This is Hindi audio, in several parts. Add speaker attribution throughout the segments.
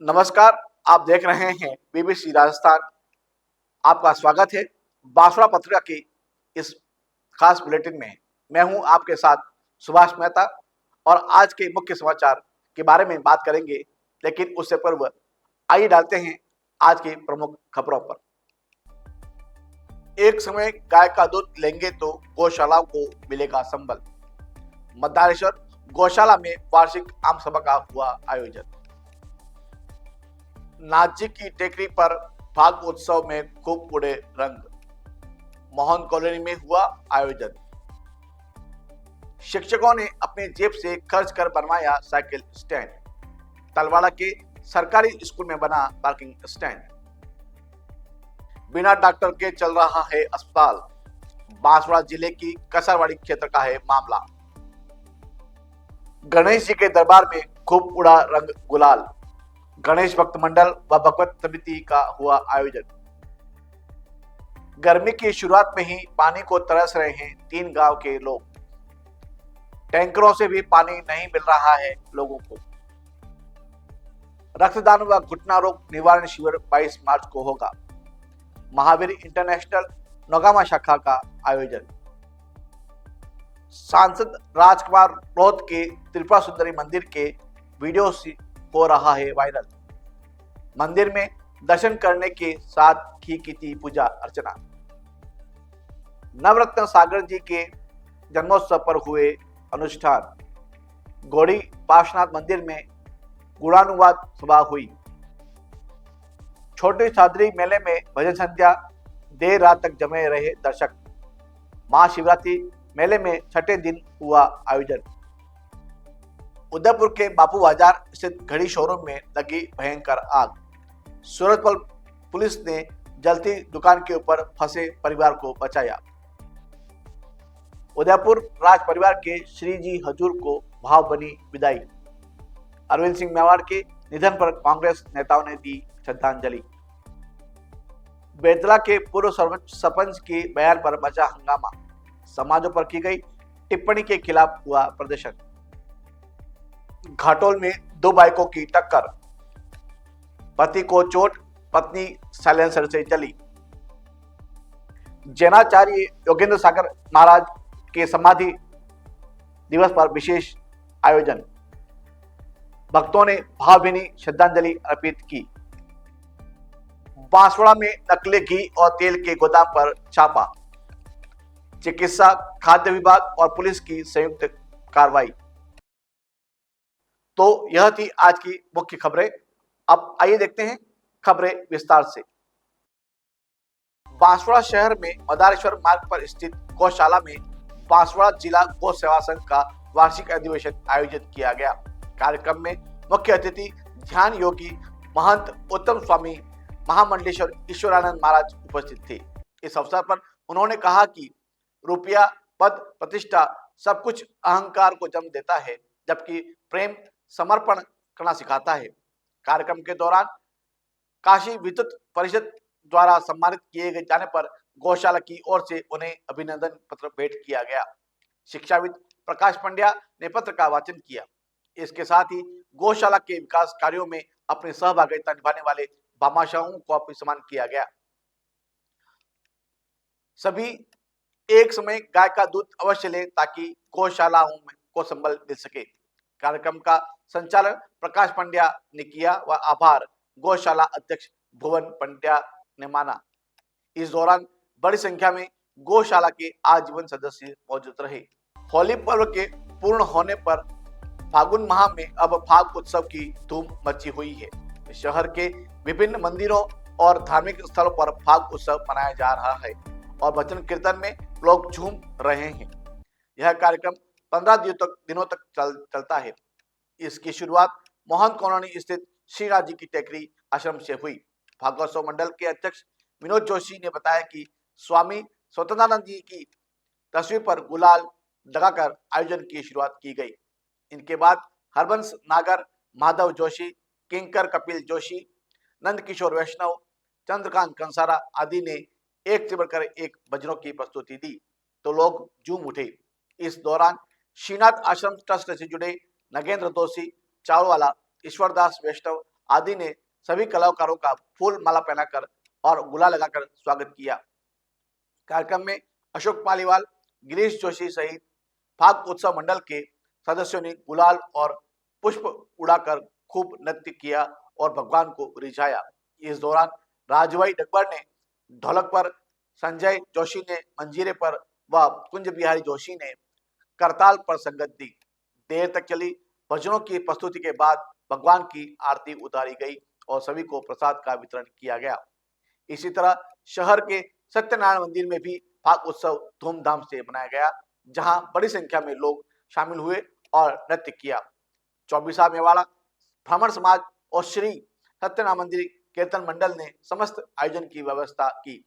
Speaker 1: नमस्कार। आप देख रहे हैं बीबीसी राजस्थान। आपका स्वागत है बांसवाड़ा पत्रिका की इस खास बुलेटिन में। मैं हूं आपके साथ सुभाष मेहता और आज के मुख्य समाचार के बारे में बात करेंगे, लेकिन उससे पूर्व आइए डालते हैं आज की प्रमुख खबरों पर। एक समय गाय का दूध लेंगे तो गौशालाओं को मिलेगा संबल। मद्दारेश्वर गौशाला में वार्षिक आम सभा का हुआ आयोजन। नाची की टेकरी पर फाग उत्सव में खूब उड़े रंग। मोहन कॉलोनी में हुआ आयोजन। शिक्षकों ने अपने जेब से खर्च कर बनवाया साइकिल स्टैंड। तलवाड़ा के सरकारी स्कूल में बना पार्किंग स्टैंड। बिना डॉक्टर के चल रहा है अस्पताल। बांसवाड़ा जिले की कसरवाड़ी क्षेत्र का है मामला। गणेश जी के दरबार में खूब उड़ा रंग गुलाल। गणेश भक्त मंडल व भगवत समिति का हुआ आयोजन। गर्मी की शुरुआत में ही पानी को तरस रहे हैं 3 गांव के लोग। टैंकरों से भी पानी नहीं मिल रहा है लोगों को। रक्तदान व घुटना रोग निवारण शिविर 22 मार्च को होगा। महावीर इंटरनेशनल नौगामा शाखा का आयोजन। सांसद राजकुमार रोहत के त्रिपुरा सुंदरी मंदिर के वीडियो हो रहा है वायरल। मंदिर में दर्शन करने के साथ ही की थी पूजा अर्चना। नवरत्न सागर जी के जन्मोत्सव पर हुए अनुष्ठान। गौड़ी पार्श्वनाथ मंदिर में गुणानुवाद सभा हुई। छोटी सादरी मेले में भजन संध्या, देर रात तक जमे रहे दर्शक। महाशिवरात्रि मेले में छठे दिन हुआ आयोजन। उदयपुर के बापू बाजार स्थित घड़ी शोरूम में लगी भयंकर आग। सूरत पुलिस ने जलती दुकान के ऊपर फंसे परिवार को बचाया। उदयपुर राज परिवार के श्री जी हजूर को भाव बनी विदाई। अरविंद सिंह मेवाड़ के निधन पर कांग्रेस नेताओं ने दी श्रद्धांजलि। बेतला के पूर्व सरपंच के बयान पर मचा हंगामा। समाजों पर की गई टिप्पणी के खिलाफ हुआ प्रदर्शन। घाटोल में 2 बाइकों की टक्कर। पति को चोट, पत्नी साइलेंसर से जली। जैनाचार्य योगेंद्र सागर महाराज के समाधि दिवस पर विशेष आयोजन। भक्तों ने भावभीनी श्रद्धांजलि अर्पित की। बांसवाड़ा में नकली घी और तेल के गोदाम पर छापा। चिकित्सा, खाद्य विभाग और पुलिस की संयुक्त कार्रवाई। तो यह थी आज की मुख्य खबरें। अब आइए देखते हैं खबरें विस्तार से। बांसवाड़ा शहर में मदारेश्वर मार्ग पर स्थित गौशाला में बांसवाड़ा जिला गौ सेवा संघ का वार्षिक अधिवेशन आयोजित किया गया। कार्यक्रम में मुख्य अतिथि ध्यान योगी महंत उत्तम स्वामी महामंडलेश्वर ईश्वरानंद महाराज उपस्थित थे। इस अवसर पर उन्होंने कहा कि रुपया, पद, प्रतिष्ठा सब कुछ अहंकार को जन्म देता है, जबकि प्रेम समर्पण करना सिखाता है। कार्यक्रम के दौरान काशी विद्युत परिषद द्वारा सम्मानित किए गए जाने पर गौशाला की ओर से उन्हें अभिनंदन पत्र भेंट किया गया। शिक्षाविद प्रकाश पंड्या ने पत्र का वाचन किया। इसके साथ ही गौशाला के विकास कार्यों में अपनी सहभागिता निभाने वाले भामाशाहों को भी सम्मान किया गया। सभी एक समय गाय का दूध अवश्य लें ताकि गौशालाओं को संबल मिल सके। कार्यक्रम का संचालन प्रकाश पंड्या ने किया व आभार गौशाला अध्यक्ष भुवन पंड्या ने माना। इस दौरान बड़ी संख्या में गौशाला के आजीवन सदस्य मौजूद रहे। होली पर्व के पूर्ण होने पर फागुन माह में अब फाग उत्सव की धूम मची हुई है। शहर के विभिन्न मंदिरों और धार्मिक स्थलों पर फाग उत्सव मनाया जा रहा है और भजन कीर्तन में लोग झूम रहे हैं। यह कार्यक्रम 15 दिनों तक चलता है। इसकी शुरुआत मोहन कॉलोनी स्थित श्रीनाथ जी की टेकरी आश्रम से हुई। फागोत्सव मंडल के अध्यक्ष विनोद जोशी ने बताया कि स्वामी स्वतंत्रानंद जी की तस्वीर पर गुलाल लगाकर आयोजन की शुरुआत की गई। इनके बाद हरबंस नागर, माधव जोशी, किंकर कपिल जोशी, नंद किशोर वैष्णव, चंद्रकांत कंसारा आदि ने एक से बढ़कर एक भजनों की प्रस्तुति दी तो लोग झूम उठे। इस दौरान श्रीनाथ आश्रम ट्रस्ट से जुड़े नगेंद्र दोषी, चावलवाला, ईश्वरदास वैष्णव आदि ने सभी कलाकारों का फूल माला पहनाकर और गुलाल लगाकर स्वागत किया। कार्यक्रम में अशोक पालीवाल, गिरीश जोशी सहित फाग उत्सव मंडल के सदस्यों ने गुलाल और पुष्प उड़ाकर खूब नृत्य किया और भगवान को रिझाया। इस दौरान राजभाई डकबर ने ढोलक पर, संजय जोशी ने मंजीरे पर व कुंज बिहारी जोशी ने करताल पर संगत दी। देर तक चली भजनों की प्रस्तुति के बाद भगवान की आरती उतारी गई और सभी को प्रसाद का वितरण किया गया। इसी तरह शहर के सत्यनारायण मंदिर में भी फाग उत्सव धूमधाम से मनाया गया, जहां बड़ी संख्या में लोग शामिल हुए और नृत्य किया। चौबीसा मेवाड़ा ब्राह्मण समाज और श्री सत्यनारायण मंदिर कीर्तन मंडल ने समस्त आयोजन की व्यवस्था की।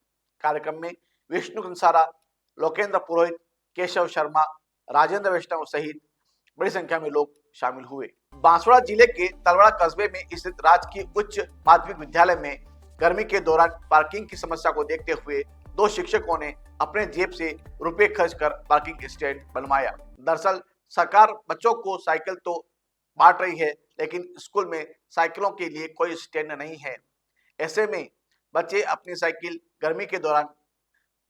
Speaker 1: कार्यक्रम में विष्णु कंसारा, लोकेंद्र पुरोहित, केशव शर्मा, राजेंद्र वैष्णव सहित बड़ी संख्या में लोग शामिल हुए। बांसवाड़ा जिले के तलवाड़ा कस्बे में स्थित राजकीय उच्च माध्यमिक विद्यालय में गर्मी के दौरान पार्किंग की समस्या को देखते हुए 2 शिक्षकों ने अपने जेब से रुपए खर्च कर पार्किंग स्टैंड बनवाया। दरअसल सरकार बच्चों को साइकिल तो बांट रही है, लेकिन स्कूल में साइकिलों के लिए कोई स्टैंड नहीं है। ऐसे में बच्चे अपनी साइकिल गर्मी के दौरान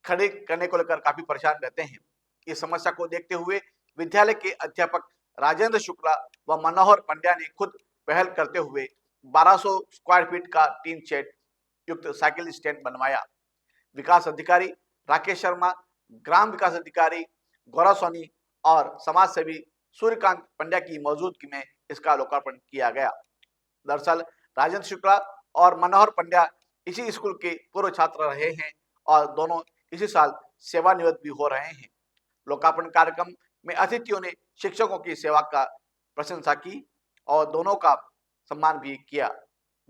Speaker 1: खड़े करने को लेकर काफी परेशान रहते हैं। इस समस्या को देखते हुए विद्यालय के अध्यापक राजेंद्र शुक्ला व मनोहर पंड्या ने खुद पहल करते हुए 1200 स्क्वायर फीट का टीन शेड युक्त साइकिल स्टैंड बनवाया। विकास अधिकारी राकेश शर्मा, ग्राम विकास अधिकारी गौरव सोनी और समाज सेवी सूर्यकांत पंड्या की मौजूदगी में इसका लोकार्पण किया गया। दरअसल राजेंद्र शुक्ला और मनोहर पंड्या इसी स्कूल के पूर्व छात्र रहे हैं और दोनों इसी साल सेवानिवृत्त भी हो रहे हैं। लोकार्पण कार्यक्रम में अतिथियों ने शिक्षकों की सेवा का प्रशंसा की और दोनों का सम्मान भी किया।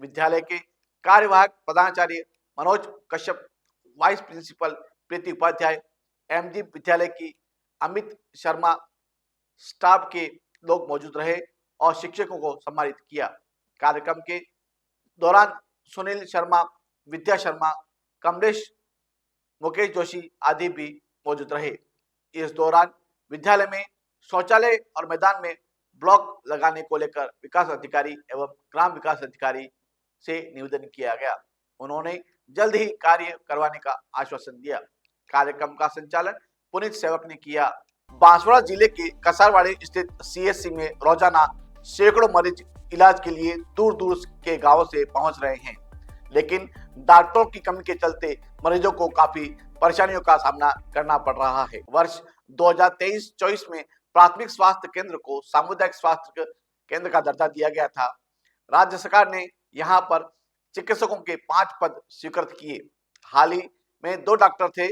Speaker 1: विद्यालय के कार्यवाहक प्रधानाचार्य मनोज कश्यप, वाइस प्रिंसिपल प्रीति उपाध्याय, एमडी विद्यालय की अमित शर्मा, स्टाफ के लोग मौजूद रहे और शिक्षकों को सम्मानित किया। कार्यक्रम के दौरान सुनील शर्मा, विद्या शर्मा, कमलेश, मुकेश जोशी आदि भी मौजूद रहे। इस दौरान विद्यालय में शौचालय और मैदान में ब्लॉक लगाने को लेकर विकास अधिकारी एवं ग्राम विकास अधिकारी से निवेदन किया गया। उन्होंने जल्द ही कार्य करवाने का आश्वासन दिया। कार्यक्रम का संचालन पुनीत सेवक ने किया। बांसवाड़ा जिले के कसारवाड़ी स्थित सीएचसी में रोजाना सैकड़ों मरीज इलाज के लिए दूर दूर के गांवों से पहुंच रहे हैं, लेकिन डॉक्टरों की कमी के चलते मरीजों को काफी परेशानियों का सामना करना पड़ रहा है। वर्ष 2023-24 में प्राथमिक स्वास्थ्य केंद्र को सामुदायिक स्वास्थ्य केंद्र का दर्जा दिया गया था। राज्य सरकार ने यहाँ पर चिकित्सकों के 5 पद स्वीकृत किए। हाल ही में 2 डॉक्टर थे,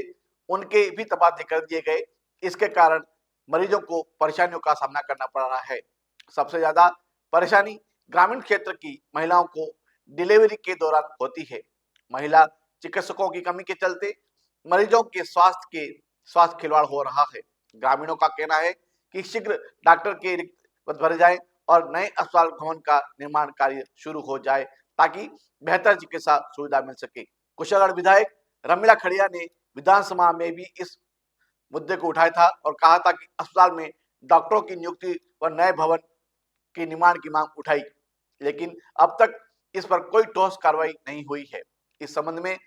Speaker 1: उनके भी तबादले कर दिए गए। इसके कारण मरीजों को परेशानियों का सामना करना पड़ रहा है। सबसे ज्यादा परेशानी ग्रामीण क्षेत्र की महिलाओं को डिलीवरी के दौरान होती है। महिला चिकित्सकों की कमी के चलते मरीजों के स्वास्थ्य खिलवाड़ हो रहा है। ग्रामीणों का कहना है कि शीघ्र डॉक्टर के रिक्त पद भरे जाए और नए अस्पताल भवन का निर्माण कार्य शुरू हो जाए ताकि बेहतर चिकित्सा सुविधा मिल सके। कुशलगढ़ विधायक रमीला खड़िया ने विधानसभा में भी इस मुद्दे को उठाया था और कहा था कि अस्पताल में डॉक्टरों की नियुक्ति व नए भवन के निर्माण की मांग उठाई, लेकिन अब तक इस पर कोई ठोस कार्रवाई नहीं हुई है। इस संबंध में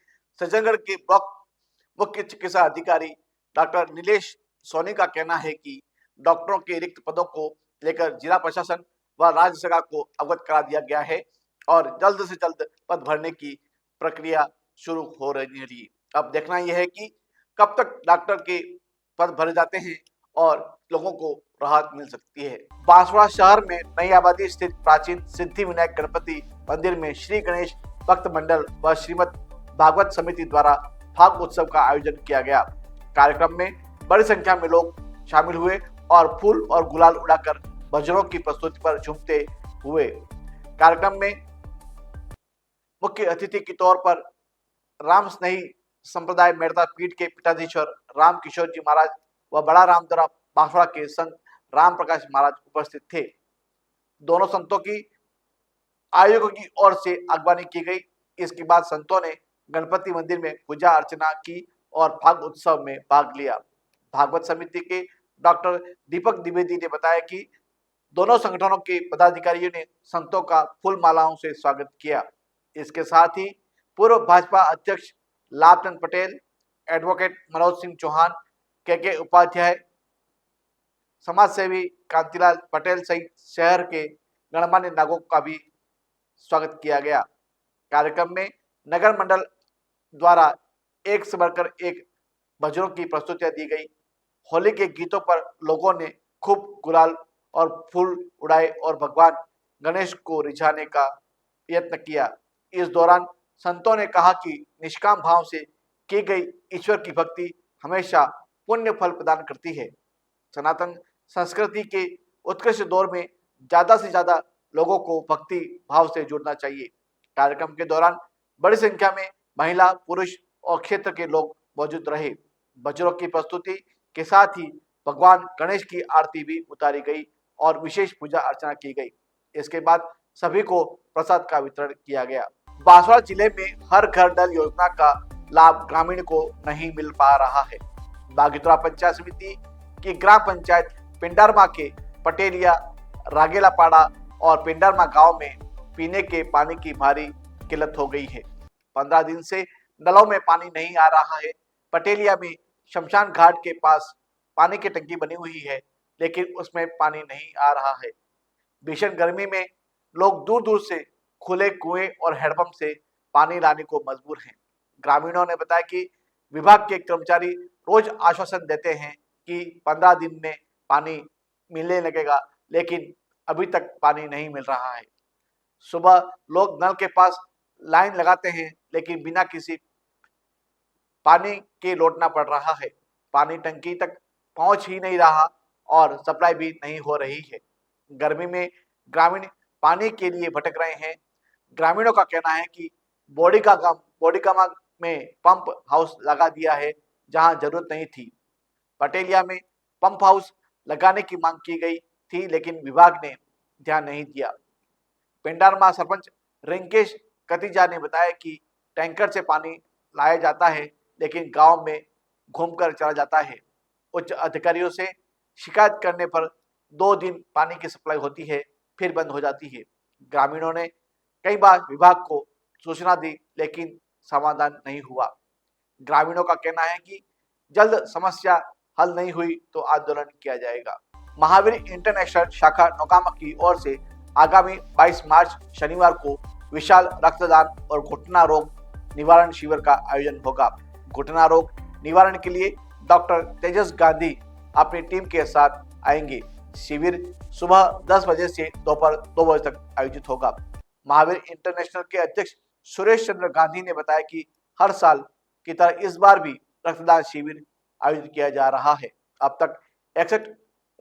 Speaker 1: सज्जनगढ़ के ब्लॉक मुख्य चिकित्सा अधिकारी डॉक्टर नीलेश सोनी का कहना है कि डॉक्टरों के रिक्त पदों को लेकर जिला प्रशासन व राज्य सरकार को अवगत करा दिया गया है और जल्द से जल्द पद भरने की प्रक्रिया शुरू हो रही है। अब देखना यह है कि कब तक डॉक्टर के पद भरे जाते हैं और लोगों को राहत मिल सकती है। बांसवाड़ा शहर में नई आबादी स्थित प्राचीन सिद्धि विनायक गणपति मंदिर में श्री गणेश भक्त मंडल व श्रीमद भागवत समिति द्वारा फाग उत्सव का आयोजन किया गया। कार्यक्रम में बड़ी संख्या में लोग शामिल हुए और फूल और गुलाल उड़ाकर भजनों की प्रस्तुति पर झूमते हुए। कार्यक्रम में मुख्य अतिथि के तौर पर राम स्नेही संप्रदाय मेड़ता पीठ के पीठाधीश्वर राम किशोर जी महाराज व बड़ा रामदरा बांसवाड़ा के संत राम प्रकाश महाराज उपस्थित थे। दोनों संतों की आयोजकों की ओर से अगवानी की गई। इसके बाद संतों ने गणपति मंदिर में पूजा अर्चना की और फाग उत्सव में भाग लिया। भागवत समिति के डॉक्टर दीपक द्विवेदी ने बताया कि दोनों संगठनों के पदाधिकारियों ने संतों का फूल मालाओं से स्वागत किया। इसके साथ ही पूर्व भाजपा अध्यक्ष लाभचंद पटेल, एडवोकेट मनोज सिंह चौहान, के उपाध्याय, समाज सेवी कांतिलाल पटेल सहित शहर के गणमान्य नागरिकों का भी स्वागत किया गया। कार्यक्रम में नगर मंडल द्वारा एक से बढ़कर एक भजनों की प्रस्तुतियां दी गई। होली के गीतों पर लोगों ने खूब गुलाल और फूल उड़ाए और भगवान गणेश को रिझाने का यत्न किया। इस दौरान संतों ने कहा कि निष्काम भाव से की गई ईश्वर की भक्ति हमेशा पुण्य फल प्रदान करती है। सनातन संस्कृति के उत्कृष्ट दौर में ज्यादा से ज्यादा लोगों को भक्ति भाव से जुड़ना चाहिए। कार्यक्रम के दौरान बड़ी संख्या में महिला, पुरुष और क्षेत्र के लोग मौजूद रहे। बजरों की प्रस्तुति के साथ ही भगवान गणेश की आरती भी उतारी गई और विशेष पूजा अर्चना की गई। इसके बाद सभी को प्रसाद का वितरण किया गया। बांसवाड़ा जिले में हर घर नल योजना का लाभ ग्रामीण को नहीं मिल पा रहा है। बागीतरा पंचायत समिति की ग्राम पंचायत पिंडारमा के पटेलिया, रागेलापाड़ा और पिंडारमा गांव में पीने के पानी की भारी किल्लत हो गई है। 15 दिन से नलों में पानी नहीं आ रहा है। पटेलिया में शमशान घाट के पास पानी की टंकी बनी हुई है, लेकिन उसमें पानी नहीं आ रहा है। भीषण गर्मी में लोग दूर दूर से खुले कुएं और हैंडपंप से पानी लाने को मजबूर हैं। ग्रामीणों ने बताया कि विभाग के कर्मचारी रोज आश्वासन देते हैं कि 15 दिन में पानी मिलने लगेगा, लेकिन अभी तक पानी नहीं मिल रहा है। सुबह लोग नल के पास लाइन लगाते हैं, लेकिन बिना किसी पानी के लौटना पड़ रहा है। पानी टंकी तक पहुंच ही नहीं रहा और सप्लाई भी नहीं हो रही है। गर्मी में ग्रामीण पानी के लिए भटक रहे हैं। ग्रामीणों का कहना है कि बोडिकामा में पंप हाउस लगा दिया है, जहां जरूरत नहीं थी। पटेलिया में पंप हाउस लगाने की मांग की गई थी, लेकिन विभाग ने ध्यान नहीं दिया। पिंडारमा सरपंच रिंकेश कतीजा ने बताया कि टैंकर से पानी लाया जाता है, लेकिन गांव में घूमकर चला जाता है। उच्च अधिकारियों से शिकायत करने पर 2 दिन पानी की सप्लाई होती है, फिर बंद हो जाती है। ग्रामीणों ने कई बार विभाग को सूचना दी, लेकिन समाधान नहीं हुआ। ग्रामीणों का कहना है कि जल्द समस्या हल नहीं हुई तो आंदोलन किया जाएगा। महावीर इंटरनेशनल शाखा नौकामा की ओर से आगामी 22 मार्च शनिवार को विशाल रक्तदान और घुटना रोग निवारण शिविर का आयोजन होगा। घुटना रोग निवारण के लिए डॉक्टर तेजस गांधी अपनी टीम के साथ आएंगे। शिविर सुबह 10 बजे से दोपहर 2 बजे तक आयोजित होगा। महावीर इंटरनेशनल के अध्यक्ष सुरेश चंद्र गांधी ने बताया कि हर साल की तरह इस बार भी रक्तदान शिविर आयोजित किया जा रहा है। अब तक 61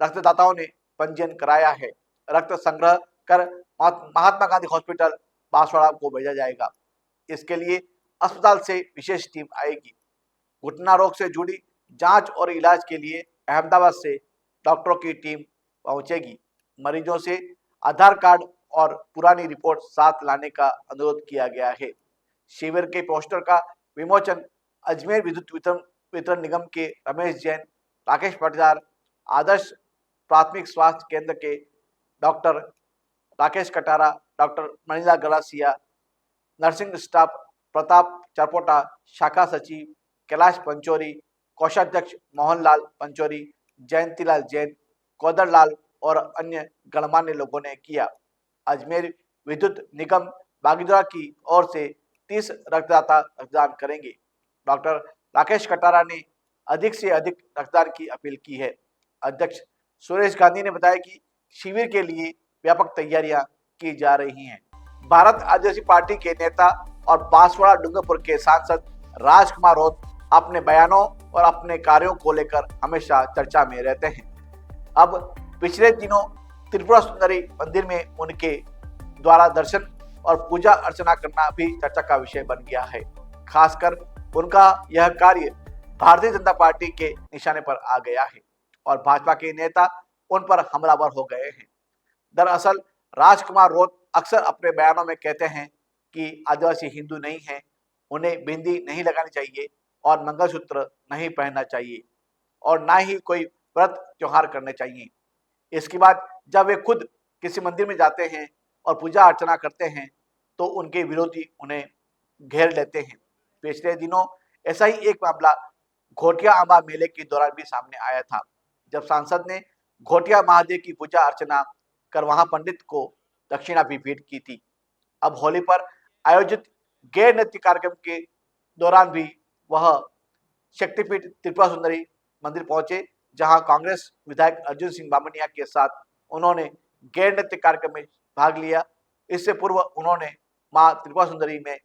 Speaker 1: रक्तदाताओं ने पंजीयन कराया है। रक्त संग्रह कर महात्मा गांधी हॉस्पिटल बांसवाड़ा को भेजा जाएगा। इसके लिए अस्पताल से विशेष टीम आएगी। घुटना रोग से जुड़ी जांच और इलाज के लिए अहमदाबाद से डॉक्टरों की टीम पहुंचेगी। मरीजों से आधार कार्ड और पुरानी रिपोर्ट साथ लाने का अनुरोध किया गया है। शिविर के पोस्टर का विमोचन अजमेर विद्युत वितरण निगम के रमेश जैन, राकेश पटदार, आदर्श प्राथमिक स्वास्थ्य केंद्र के doctor Rakesh Katara, doctor Manila Galasiya, nursing staff Pratap Charpota, शाखा सचिव कैलाश पंचोरी, कोषाध्यक्ष मोहनलाल पंचोरी, जयंतीलाल जैन, कोदरलाल और अन्य गणमान्य लोगों ने किया। अजमेर विद्युत निगम बागीदरा की ओर से 30 रक्तदाता रक्तदान करेंगे। डॉक्टर राकेश कटारा ने अधिक से अधिक रक्तदान की अपील की है। अध्यक्ष सुरेश गांधी ने बताया कि शिविर के लिए व्यापक तैयारियां की जा रही हैं। भारत आदिवासी पार्टी के नेता और बांसवाड़ा डूंगरपुर के सांसद राजकुमार रोत अपने बयानों और अपने कार्यों को लेकर हमेशा चर्चा में रहते हैं। अब पिछले दिनों त्रिपुरा सुंदरी मंदिर में उनके द्वारा दर्शन और पूजा अर्चना करना भी चर्चा का विषय बन गया है। खासकर उनका यह कार्य भारतीय जनता पार्टी के निशाने पर आ गया है और भाजपा के नेता उन पर हमलावर हो गए हैं। दरअसल राजकुमार रोत अक्सर अपने बयानों में कहते हैं कि आदिवासी हिंदू नहीं हैं, उन्हें बिंदी नहीं लगानी चाहिए और मंगलसूत्र नहीं पहनना चाहिए और ना ही कोई व्रत त्योहार करने चाहिए। इसके बाद जब वे खुद किसी मंदिर में जाते हैं और पूजा अर्चना करते हैं तो उनके विरोधी उन्हें घेर लेते हैं। पिछले दिनों ऐसा ही एक मामला घोटिया आंबा मेले के दौरान भी सामने आया था, जब सांसद ने घोटिया महादेव की पूजा अर्चना कर वहां पंडित को दक्षिणा भी भेंट की थी। अब होली पर आयोजित गैर नृत्य कार्यक्रम के दौरान भी वह शक्तिपीठ त्रिपुरा सुंदरी मंदिर पहुंचे, जहां कांग्रेस विधायक अर्जुन सिंह बामनिया के साथ उन्होंने गैर नृत्य कार्यक्रम में भाग लिया। इससे पूर्व उन्होंने मां त्रिपुरा सुंदरी में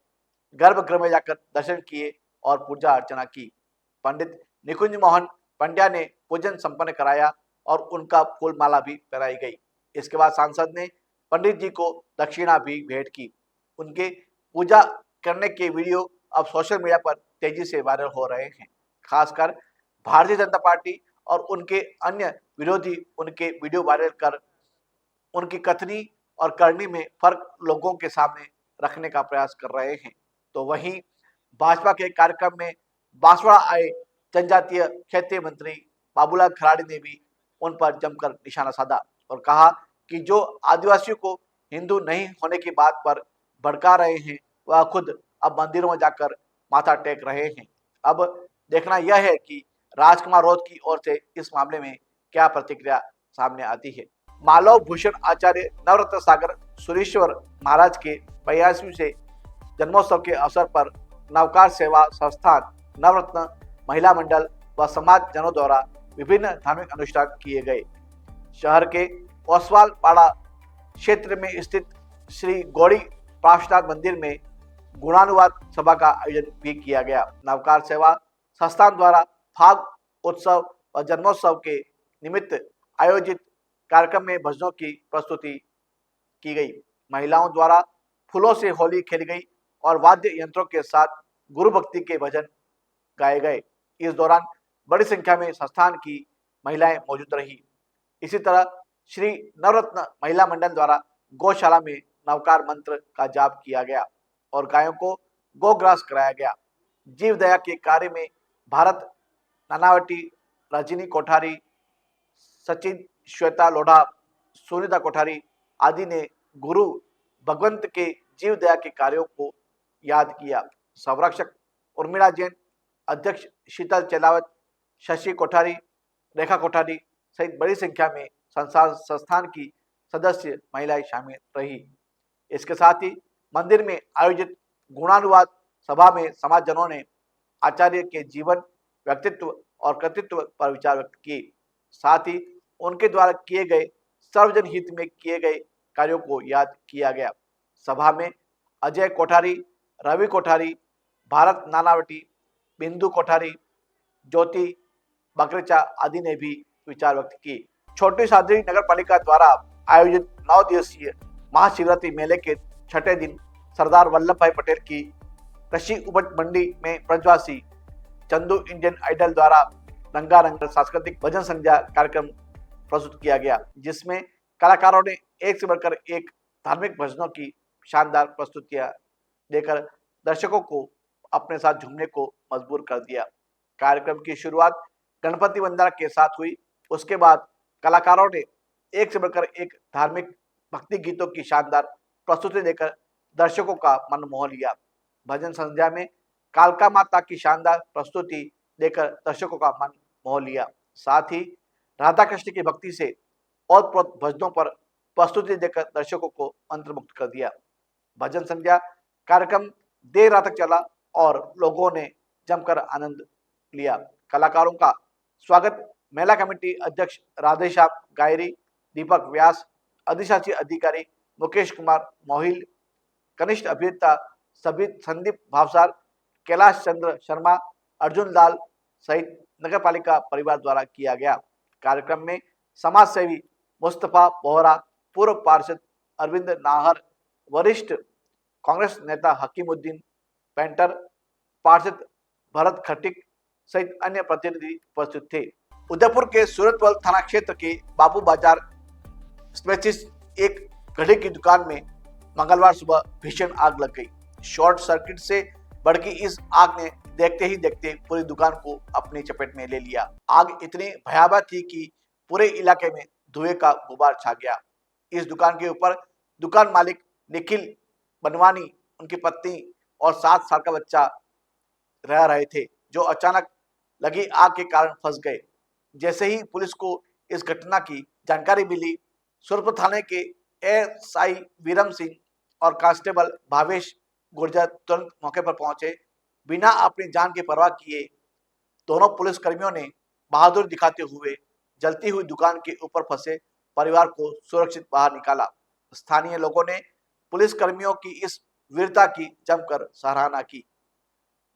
Speaker 1: गर्भगृह में जाकर दर्शन किए और पूजा अर्चना की। पंडित निकुंज मोहन पंड्या ने पूजन संपन्न कराया और उनका फूल माला भी पहनाई गई। इसके बाद सांसद ने पंडित जी को दक्षिणा भी भेंट की। उनके पूजा करने के वीडियो अब सोशल मीडिया पर तेजी से वायरल हो रहे हैं। खासकर भारतीय जनता पार्टी और उनके अन्य विरोधी उनके वीडियो वायरल कर उनकी कथनी और करनी में फर्क लोगों के सामने रखने का प्रयास कर रहे हैं। तो वहीं भाजपा के कार्यक्रम में बांसवाड़ा आए जनजातीय क्षेत्रीय मंत्री बाबूलाल खराड़ी ने भी उन पर जमकर निशाना साधा और कहा कि जो आदिवासियों को हिंदू नहीं होने की बात पर भड़का रहे हैं वह खुद अब मंदिरों में जाकर माथा टेक रहे हैं। अब देखना यह है कि राजकुमार रौत की ओर से इस मामले में क्या प्रतिक्रिया सामने आती है। मालव भूषण आचार्य नवरत्न सागर सुरेश्वर महाराज के 82वें से जन्मोत्सव के अवसर पर नवकार सेवा संस्थान, नवरत्न महिला मंडल व समाज जनों द्वारा विभिन्न धार्मिक अनुष्ठान किए गए। शहर के ओसवाल पाड़ा क्षेत्र में स्थित श्री गौड़ी पार्श्वनाथ मंदिर में गुणानुवाद सभा का आयोजन भी किया गया। नवकार सेवा संस्थान द्वारा फाग उत्सव और जन्मोत्सव के निमित्त आयोजित कार्यक्रम में भजनों की प्रस्तुति की गई। महिलाओं द्वारा फूलों से होली खेली गई और वाद्य यंत्रों के साथ गुरु भक्ति के भजन गाए गए। इस दौरान बड़ी संख्या में संस्थान की महिलाएं मौजूद रही। इसी तरह श्री नवरत्न महिला मंडल द्वारा गौशाला में नवकार मंत्र का जाप किया गया और गायों को गोग्रास कराया गया। जीव दया के कार्य में भारत नानावटी, रजनी कोठारी, सचिन श्वेता लोढ़ा, सुनीता कोठारी आदि ने गुरु भगवंत के जीव दया के कार्यों को याद किया। संरक्षक उर्मिला जैन, अध्यक्ष शीतल चेलावत, शशि कोठारी, रेखा कोठारी सहित बड़ी संख्या में संस्थान की सदस्य महिलाएं शामिल रही। इसके साथ ही मंदिर में आयोजित गुणानुवाद सभा में समाजजनों ने आचार्य के जीवन, व्यक्तित्व और कृतित्व पर विचार व्यक्त किए। साथ ही उनके द्वारा किए गए सर्वजन हित में किए गए कार्यों को याद किया गया। सभा में अजय कोठारी, रवि कोठारी, भारत नानावटी, बिंदु कोठारी, ज्योति बकरेचा आदि ने भी विचार व्यक्त किए। छोटी सादरी नगर पालिका द्वारा आयोजित 9 दिवसीय महाशिवरात्रि मेले के छठे दिन सरदार वल्लभ भाई पटेल की कृषि उपज मंडी में ब्रजवासी चंदू इंडियन आइडल द्वारा रंगारंग सांस्कृतिक भजन संध्या कार्यक्रम प्रस्तुत किया गया, जिसमें कलाकारों ने एक से बढ़कर एक धार्मिक भजनों की शानदार प्रस्तुतियां देकर दर्शकों को अपने साथ झूमने को मजबूर कर दिया। कार्यक्रम की शुरुआत गणपति वंदना के साथ हुई। उसके बाद कलाकारों ने एक से बढ़कर एक धार्मिक भक्ति गीतों की शानदार प्रस्तुति देकर दर्शकों का मन मोह लिया। भजन संध्या में कालका माता की शानदार प्रस्तुति देकर दर्शकों का मन मोह लिया। साथ ही राधा कृष्ण की भक्ति से ओतप्रोत भजनों पर प्रस्तुति देकर दर्शकों को मंत्रमुग्ध कर दिया। भजन संध्या कार्यक्रम देर रात तक चला और लोगों ने जमकर आनंद लिया। कलाकारों का स्वागत मेला कमेटी अध्यक्ष राधेश्याम गायरी, दीपक व्यास, अधिशासी अधिकारी मुकेश कुमार मोहिल, कनिष्ठ अभिनेता संदीप भावसार, कैलाश चंद्र शर्मा, अर्जुन लाल सहित नगर पालिका परिवार द्वारा किया गया। कार्यक्रम में समाज सेवी मुस्तफा बोहरा, पूर्व पार्षद अरविंद नाहर, वरिष्ठ कांग्रेस नेता हकीमुद्दीन पेंटर, पार्षद भरत खटिक सहित अन्य प्रतिनिधि उपस्थित थे। उदयपुर के सूरतवल थाना क्षेत्र के बापू बाजार स्थित एक घड़ी की दुकान में मंगलवार सुबह भीषण आग लग गई। शॉर्ट सर्किट से भड़की इस आग ने देखते ही देखते पूरी दुकान को अपनी चपेट में ले लिया। आग इतनी भयावह थी कि पूरे इलाके में धुएं का गुबार छा गया। इस दुकान के ऊपर दुकान मालिक निखिल बनवानी, उनकी पत्नी और 7 साल का बच्चा रह रहे थे, जो अचानक लगी आग के कारण फंस गए। जैसे ही पुलिस को इस घटना की जानकारी मिली, सुरपुर थाने के एएसआई वीरम सिंह और कांस्टेबल भावेश गुर्जर तुरंत मौके पर पहुंचे। बिना अपनी जान की परवाह किए दोनों पुलिसकर्मियों ने बहादुरी दिखाते हुए जलती हुई दुकान के ऊपर फंसे परिवार को सुरक्षित बाहर निकाला। स्थानीय लोगों ने पुलिसकर्मियों की इस वीरता की जमकर सराहना की।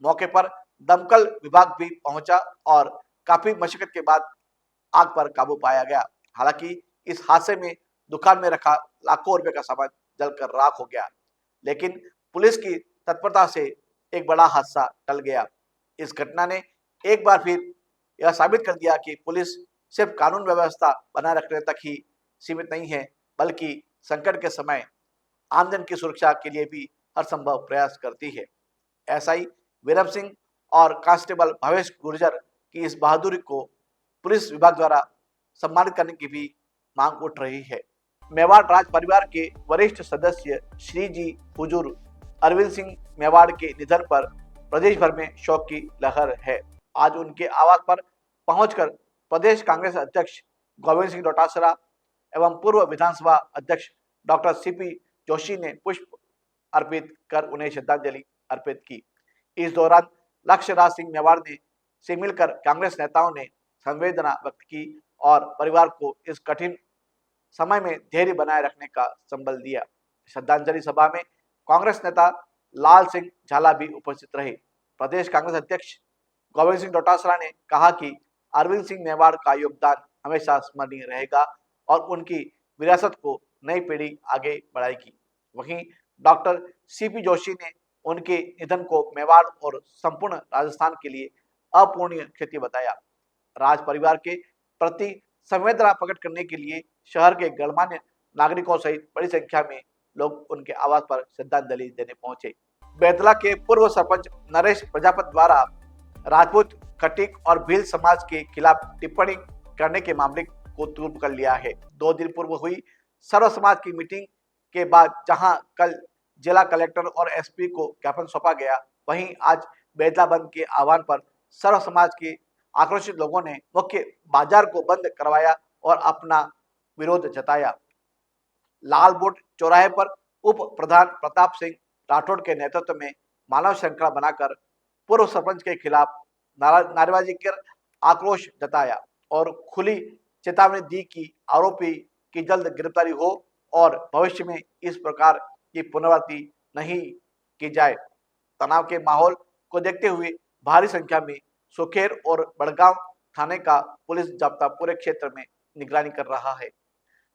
Speaker 1: मौके पर दमकल विभाग भी पहुंचा और काफी मशक्कत के बाद आग पर काबू पाया गया। हालांकि इस हादसे में दुकान में रखा लाखों रुपए का सामान जलकर राख हो गया, लेकिन पुलिस की तत्परता से एक बड़ा हादसा टल गया। इस घटना ने एक बार फिर यह साबित कर दिया कि पुलिस सिर्फ कानून व्यवस्था बनाए रखने तक ही सीमित नहीं है, बल्कि संकट के समय आमजन की सुरक्षा के लिए भी हर संभव प्रयास करती है। ऐसा ही वीरम सिंह और कांस्टेबल भावेश गुर्जर की इस बहादुरी को पुलिस विभाग द्वारा सम्मानित करने की भी मांग उठ रही है। मेवाड़ राज परिवार के वरिष्ठ सदस्य श्री जी हुजूर अरविंद सिंह मेवाड़ के निधन पर प्रदेश भर में शोक की लहर है। आज उनके आवास पर पहुंचकर प्रदेश कांग्रेस अध्यक्ष गोविंद सिंह डोटासरा एवं पूर्व विधानसभा अध्यक्ष डॉक्टर सीपी जोशी ने पुष्प अर्पित कर उन्हें श्रद्धांजलि अर्पित की। इस दौरान लक्ष्य राज सिंह मेवाड़ ने से मिलकर कांग्रेस नेताओं ने संवेदना व्यक्त की और परिवार को इस कठिन समय में धैर्य बनाए रखने का संबल दिया। श्रद्धांजलि सभा में कांग्रेस नेता लाल सिंह झाला भी उपस्थित रहे। प्रदेश कांग्रेस अध्यक्ष गोविंद सिंह डोटासरा ने कहा कि अरविंद सिंह मेवाड़ का योगदान हमेशा स्मरणीय रहेगा और उनकी विरासत को नई पीढ़ी आगे बढ़ाएगी। वहीं डॉक्टर सीपी जोशी ने उनके निधन को मेवाड़ और संपूर्ण राजस्थान के लिए अपूर्णीय क्षति बताया। राज परिवार के प्रति संवेदना प्रकट करने के लिए शहर के गणमान्य नागरिकों सहित बड़ी संख्या में लोग उनके आवास पर श्रद्धांजलि देने पहुंचे। बेतला के पूर्व सरपंच नरेश प्रजापत द्वारा राजपूत, खटीक और भील समाज के खिलाफ टिप्पणी करने के मामले को तुर्क कर लिया है। 2 दिन पूर्व हुई सर्व समाज की मीटिंग के बाद जहां कल जिला कलेक्टर और एसपी को ज्ञापन सौंपा गया, वहीं आज बेतला बंद के आह्वान पर सर्व समाज के आक्रोशित लोगों ने मुख्य बाजार को बंद करवाया और अपना विरोध जताया। लाल बोट चौराहे पर उप प्रधान प्रताप सिंह राठौड़ के नेतृत्व में मानव श्रृंखला बनाकर पूर्व सरपंच के खिलाफ नारेबाजी कर आक्रोश जताया और खुली चेतावनी दी कि आरोपी की जल्द गिरफ्तारी हो और भविष्य में इस प्रकार की पुनरावृत्ति नहीं की जाए। तनाव के माहौल को देखते हुए भारी संख्या में सुखेर और बड़गांव थाने का पुलिस जाब्ता पूरे क्षेत्र में निगरानी कर रहा है।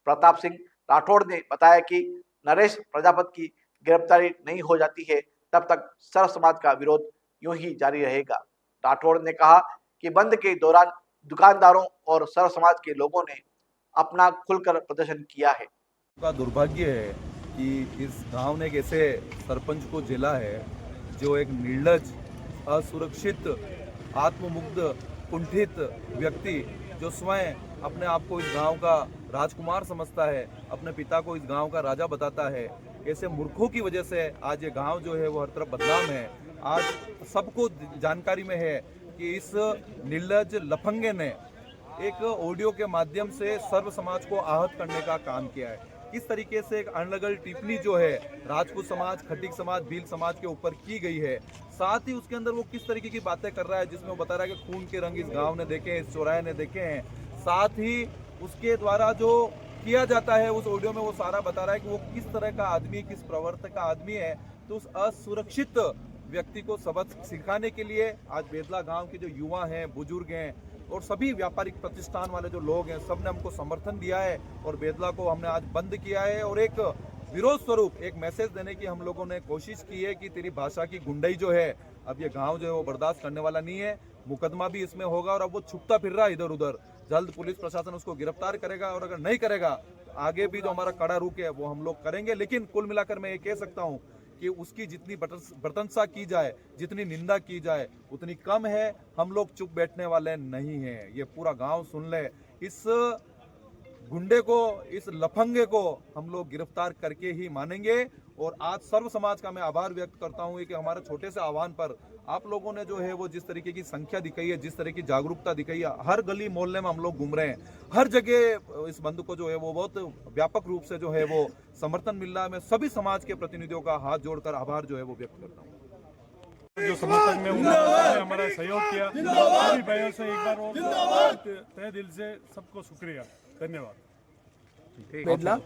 Speaker 1: प्रताप सिंह राठौड़ ने बताया कि नरेश प्रजापत की गिरफ्तारी नहीं हो जाती है तब तक सर्व समाज का विरोध यूं ही जारी रहेगा। राठौड़ ने कहा कि बंद के दौरान दुकानदारों और सर्व समाज के लोगों ने अपना खुलकर प्रदर्शन किया है।
Speaker 2: का दुर्भाग्य है कि इस गांव ने एक ऐसे सरपंच को झेला है जो एक निर्लज, असुरक्षित, आत्ममुग्ध, कुंठित व्यक्ति जो स्वयं अपने आप को इस गांव का राजकुमार समझता है, अपने पिता को इस गांव का राजा बताता है। ऐसे मूर्खों की वजह से आज ये गांव जो है वो हर तरफ बदनाम है। आज सबको जानकारी में है कि इस निर्लज लफंगे ने एक ऑडियो के माध्यम से सर्व समाज को आहत करने का काम किया है। किस तरीके से एक अनलगल टिप्पणी जो है राजपूत समाज, खटीक समाज, भील समाज के ऊपर की गई है, साथ ही उसके अंदर वो किस तरीके की बातें कर रहा है जिसमें वो बता रहा है कि खून के रंग इस गांव ने देखे हैं, इस चौराहे ने देखे हैं। साथ ही उसके द्वारा जो किया जाता है उस ऑडियो में वो सारा बता रहा है कि वो किस तरह का आदमी, किस प्रवर्तक का आदमी है। तो उस असुरक्षित व्यक्ति को सबक सिखाने के लिए आज बेतला गांव के जो युवा हैं, बुजुर्ग हैं और सभी व्यापारिक प्रतिष्ठान वाले जो लोग हैं, सब ने हमको समर्थन दिया है और बेतला को हमने आज बंद किया है और एक विरोध स्वरूप एक मैसेज देने की हम लोगों ने कोशिश की है कि तेरी भाषा की गुंडाई जो है अब ये गांव जो है वो बर्दाश्त करने वाला नहीं है। मुकदमा भी इसमें होगा और अब वो छुपता फिर रहा है इधर उधर। जल्द पुलिस प्रशासन उसको गिरफ्तार करेगा और अगर नहीं करेगा आगे भी जो हमारा कड़ा रुख है वो हम लोग करेंगे। लेकिन कुल मिलाकर मैं ये कह सकता हूँ कि उसकी जितनी प्रशंसा की जाए, जितनी निंदा की जाए उतनी कम है। हम लोग चुप बैठने वाले नहीं हैं, ये पूरा गांव सुन ले। इस गुंडे को, इस लफंगे को हम लोग गिरफ्तार करके ही मानेंगे। और आज सर्व समाज का मैं आभार व्यक्त करता हूं कि हमारे छोटे से आह्वान पर आप लोगों ने जो है वो जिस तरीके की संख्या दिखाई है, जिस तरह की जागरूकता दिखाई है, हर गली मोहल्ले में हम लोग घूम रहे हैं, हर जगह इस बंद को जो है वो बहुत व्यापक रूप से जो है वो समर्थन मिल रहा है। मैं सभी समाज के प्रतिनिधियों का हाथ जोड़कर आभार जो है वो व्यक्त करता हूँ।
Speaker 3: जो समर्थक में उन्होंने हमारा सहयोग किया, सभी भाइयों से एक बार और तहे दिल से सबको शुक्रिया, धन्यवाद।
Speaker 4: बेदला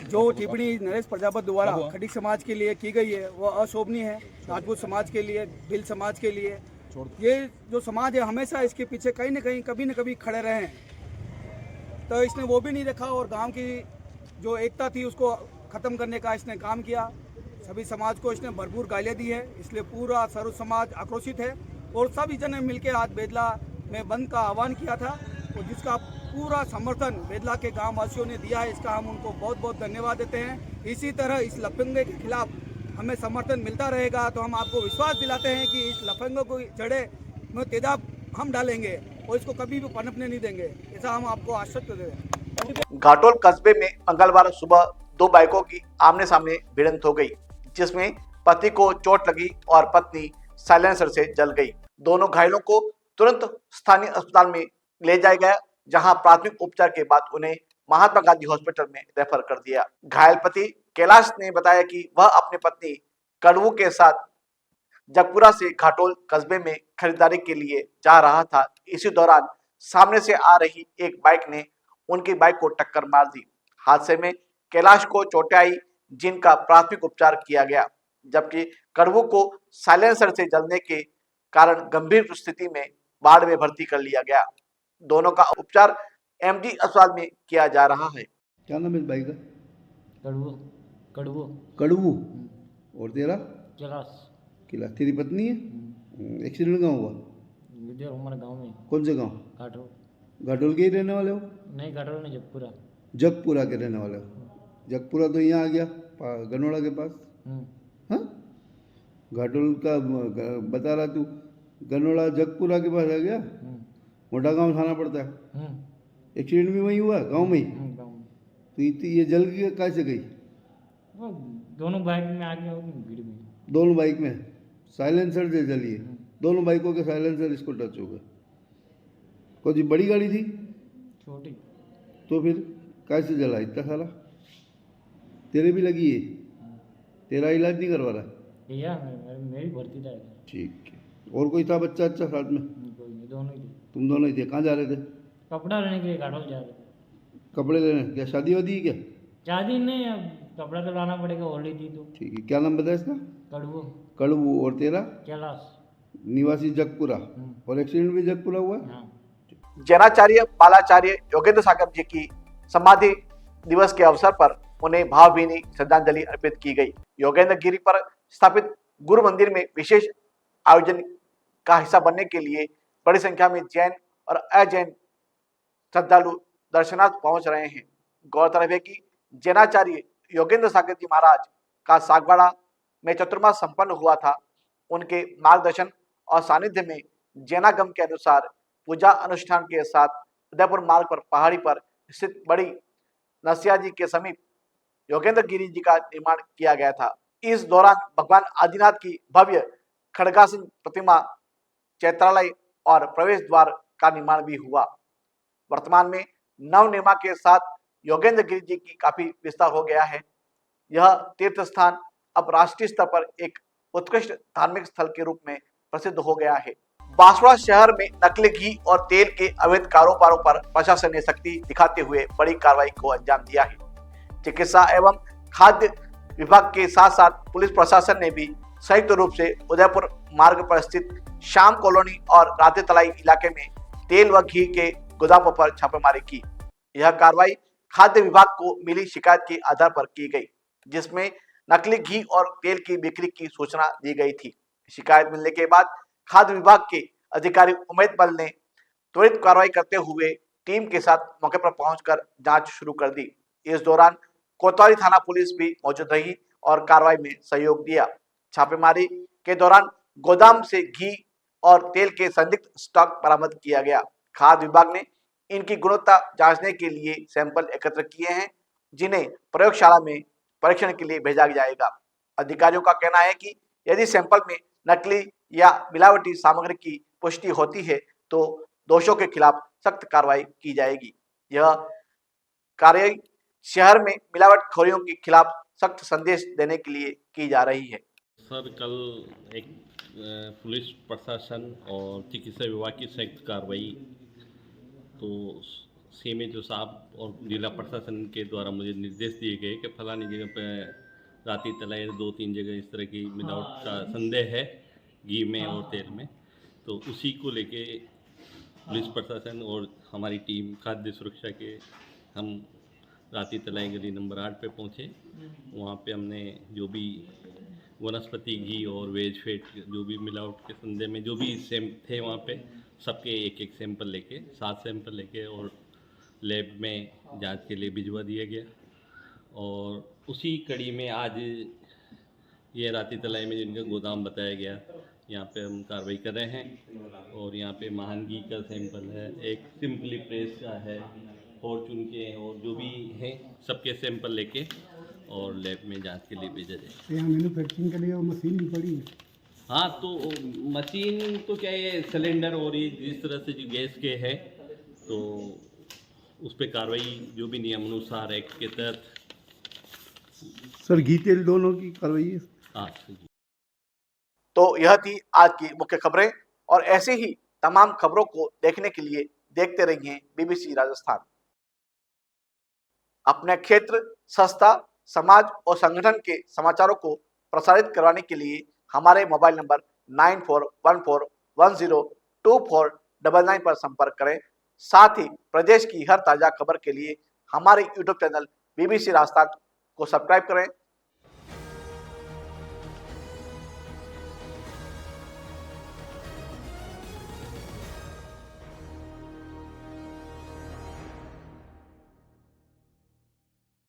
Speaker 4: जो टिप्पणी नरेश प्रजापति द्वारा खटीक समाज के लिए की गई है वह अशोभनीय है। राजपूत समाज के लिए, भिल समाज के लिए, ये जो समाज है हमेशा इसके पीछे कहीं न कहीं कभी न कभी खड़े रहे हैं। तो इसने वो भी नहीं रखा और गांव की जो एकता थी उसको ख़त्म करने का इसने काम किया। सभी समाज को इसने भरपूर गालियाँ दी है, इसलिए पूरा सर्व समाज आक्रोशित है। और सभी जन ने मिलकर आज बेदला में बंद का आह्वान किया था और जिसका पूरा समर्थन बेदला के गांव वासियों ने दिया है, इसका हम उनको बहुत बहुत धन्यवाद देते हैं। इसी तरह इस लफंगे के खिलाफ हमें समर्थन मिलता रहेगा तो हम आपको विश्वास दिलाते हैं कि इस लफंगों को जड़े में तेजाब हम डालेंगे और इसको कभी भी पनपने नहीं देंगे, ऐसा हम आपको आश्वस्त दे रहे हैं।
Speaker 1: घाटोल कस्बे में मंगलवार सुबह दो बाइकों की आमने सामने भिड़ंत हो गई, जिसमें पति को चोट लगी और पत्नी साइलेंसर से जल गई। दोनों घायलों को तुरंत स्थानीय अस्पताल में ले जाया गया, जहां प्राथमिक उपचार के बाद उन्हें महात्मा गांधी हॉस्पिटल में रेफर कर दिया। घायल पति कैलाश ने बताया कि वह अपनी पत्नी कड़वू के साथ जगपुरा से घाटोल कस्बे में खरीदारी के लिए जा रहा था। इसी दौरान सामने से आ रही एक बाइक ने उनकी बाइक को टक्कर मार दी। हादसे में कैलाश को चोटें आई, जिनका प्राथमिक उपचार किया गया, जबकि कड़वू को साइलेंसर से जलने के कारण गंभीर स्थिति में वार्ड में भर्ती कर लिया गया। दोनों का उपचार एमडी अस्पताल में किया जा रहा है।
Speaker 5: क्या नाम है इस भाई का?
Speaker 6: कड़वू कड़वू
Speaker 5: कड़वू। और तेरा?
Speaker 6: कैलाश।
Speaker 5: किला। तेरी पत्नी है? एक्सीडेंट कहाँ हुआ?
Speaker 6: इधर हमारे गांव में।
Speaker 5: कौन से गांव?
Speaker 6: घाटोल।
Speaker 5: घाटोल के ही रहने वाले हो?
Speaker 6: नहीं, घाटोल नहीं, जगपुरा।
Speaker 5: जगपुरा के रहने वाले हो? जगपुरा तो यहाँ आ गया गनोड़ा के पास। हाँ, घाटोल का बता रहा तू, गनोड़ा जगपुरा के पास आ गया। मोटा गांव थाना पड़ता है। एक्सीडेंट भी वहीं हुआ गांव में ही?
Speaker 6: गाँव में।
Speaker 5: तो ये जल गई कैसे गई?
Speaker 6: वो दोनों बाइक में आ गया होगी भीड़ में।
Speaker 5: दोनों बाइक में साइलेंसर से जली है। दोनों बाइकों के साइलेंसर इसको टच हो गए। कौन सी बड़ी गाड़ी थी?
Speaker 6: छोटी।
Speaker 5: तो फिर कैसे जला इतना सारा? तेरे भी लगी है? तेरा इलाज नहीं करवा रहा?
Speaker 6: भैया मेरी भर्ती था।
Speaker 5: ठीक है। और कोई था बच्चा अच्छा साथ में?
Speaker 6: कोई नहीं, दोनों ही थे।
Speaker 5: तुम दोनों ही थे? कहाँ जा रहे थे?
Speaker 6: कपड़ा लेने के लिए घाटोल जा रहे थे।
Speaker 5: कपड़े लेने? क्या शादी वादी है क्या?
Speaker 6: शादी नहीं, अब कपड़ा तो लाना पड़ेगा, होली थी तो।
Speaker 5: ठीक है। क्या नाम बताया इसका?
Speaker 6: कड़वू।
Speaker 5: कड़वू। और तेरा?
Speaker 6: कैलाश।
Speaker 5: निवासी जगपुरा। और एक्सीडेंट भी जगपुरा हुआ?
Speaker 6: हाँ।
Speaker 1: जैनाचार्य बालाचार्य योगेंद्र सागर जी की समाधि दिवस के अवसर पर उन्हें भावभीनी श्रद्धांजलि अर्पित की गई। योगेंद्र गिरी पर स्थापित गुरु मंदिर में विशेष आयोजन का हिस्सा बनने के लिए बड़ी संख्या में जैन और अजैन श्रद्धालु दर्शनार्थ पहुंच रहे हैं। गौरतलब है कि जैनाचार्य योगेंद्र सागर जी महाराज का सागवाड़ा में चतुर्मास संपन्न हुआ था। उनके मार्गदर्शन और सानिध्य में जैनागम के अनुसार पूजा अनुष्ठान के साथ उदयपुर मार्ग पर पहाड़ी पर स्थित बड़ी नसिया जी के समीप योगेंद्र गिरी जी का निर्माण किया गया था। इस दौरान भगवान आदिनाथ की भव्य खड़गासन प्रतिमा, चैत्रालय और प्रवेश द्वार का निर्माण भी हुआ। वर्तमान में नव निर्माण के साथ योगेंद्र गिरी जी की काफी विस्तार हो गया है। यह तीर्थ स्थान अब राष्ट्रीय स्तर पर एक उत्कृष्ट धार्मिक स्थल के रूप में प्रसिद्ध हो गया है। बांसवाड़ा शहर में नकली घी और तेल के अवैध कारोबारों पर प्रशासन ने सख्ती दिखाते हुए बड़ी कार्रवाई को अंजाम दिया है। चिकित्सा एवं खाद्य विभाग के साथ साथ पुलिस प्रशासन ने भी संयुक्त रूप से उदयपुर मार्ग पर स्थित श्याम कॉलोनी और राधे तलाई इलाके में तेल व घी के गोदामों पर छापेमारी की। यह कार्रवाई खाद्य विभाग को मिली शिकायत के आधार पर की गई, जिसमें नकली घी और तेल की बिक्री की सूचना दी गई थी। शिकायत मिलने के बाद खाद्य विभाग के अधिकारी उमेद बल ने त्वरित कार्रवाई करते हुए टीम के साथ मौके पर पहुंचकर जांच शुरू कर दी। इस दौरान कोतवाली थाना पुलिस भी मौजूद रही और कार्रवाई में सहयोग दिया। छापेमारी के दौरान गोदाम से घी और तेल के संदिग्ध स्टॉक बरामद किया गया। खाद्य विभाग ने इनकी गुणवत्ता जांचने के लिए सैंपल एकत्र किए हैं, जिन्हें प्रयोगशाला में परीक्षण के लिए भेजा जाएगा। अधिकारियों का कहना है कि यदि सैंपल में नकली या मिलावटी सामग्री की पुष्टि होती है तो दोषियों के खिलाफ सख्त कार्रवाई की जाएगी। यह कार्रवाई शहर में मिलावटखोरियों के खिलाफ सख्त संदेश देने के लिए की जा रही है।
Speaker 7: सर, कल एक पुलिस प्रशासन और चिकित्सा विभाग की संयुक्त कार्रवाई, तो सीएमएचओ साहब और जिला प्रशासन के द्वारा मुझे निर्देश दिए गए कि फलानी जगह पर राती तलाई 2-3 जगह इस तरह की मिलावट का संदेह है घी में और तेल में। तो उसी को लेके पुलिस प्रशासन और हमारी टीम खाद्य सुरक्षा के हम राती तलाई गली नंबर 8 पे पहुँचे। वहाँ पे हमने जो भी वनस्पति घी और वेज फेट जो भी मिलावट के संदेह में जो भी सेम थे वहाँ पे सबके एक सैंपल लेके 7 सैंपल लेके और लैब में जांच के लिए भिजवा दिया गया। और उसी कड़ी में आज ये राती तलाई में जिनका गोदाम बताया गया, यहाँ पे हम कार्रवाई कर रहे हैं। और यहाँ पे महान घी का सैंपल है, एक सिंपली प्रेस का है, फॉर्चून के और जो भी हैं सबके सैंपल लेके और लैब में जांच के लिए भेजा जाए।
Speaker 8: यहाँ मैन्युफैक्चरिंग के लिए वो मशीन भी पड़ी है।
Speaker 7: हाँ, तो मशीन तो क्या है, सिलेंडर और ये जिस तरह से जो गैस के है तो उस पर कार्रवाई जो भी नियम अनुसार एक्ट के तहत।
Speaker 5: सर घी तेल दोनों की कार्रवाई है।
Speaker 7: हाँ,
Speaker 1: तो यह थी आज की मुख्य खबरें, और ऐसे ही तमाम खबरों को देखने के लिए देखते रहिए बीबीसी राजस्थान। अपने क्षेत्र, संस्था, समाज और संगठन के समाचारों को प्रसारित करवाने के लिए हमारे मोबाइल नंबर 9414102499 पर संपर्क करें। साथ ही प्रदेश की हर ताजा खबर के लिए हमारे यूट्यूब चैनल बीबीसी राजस्थान को सब्सक्राइब करें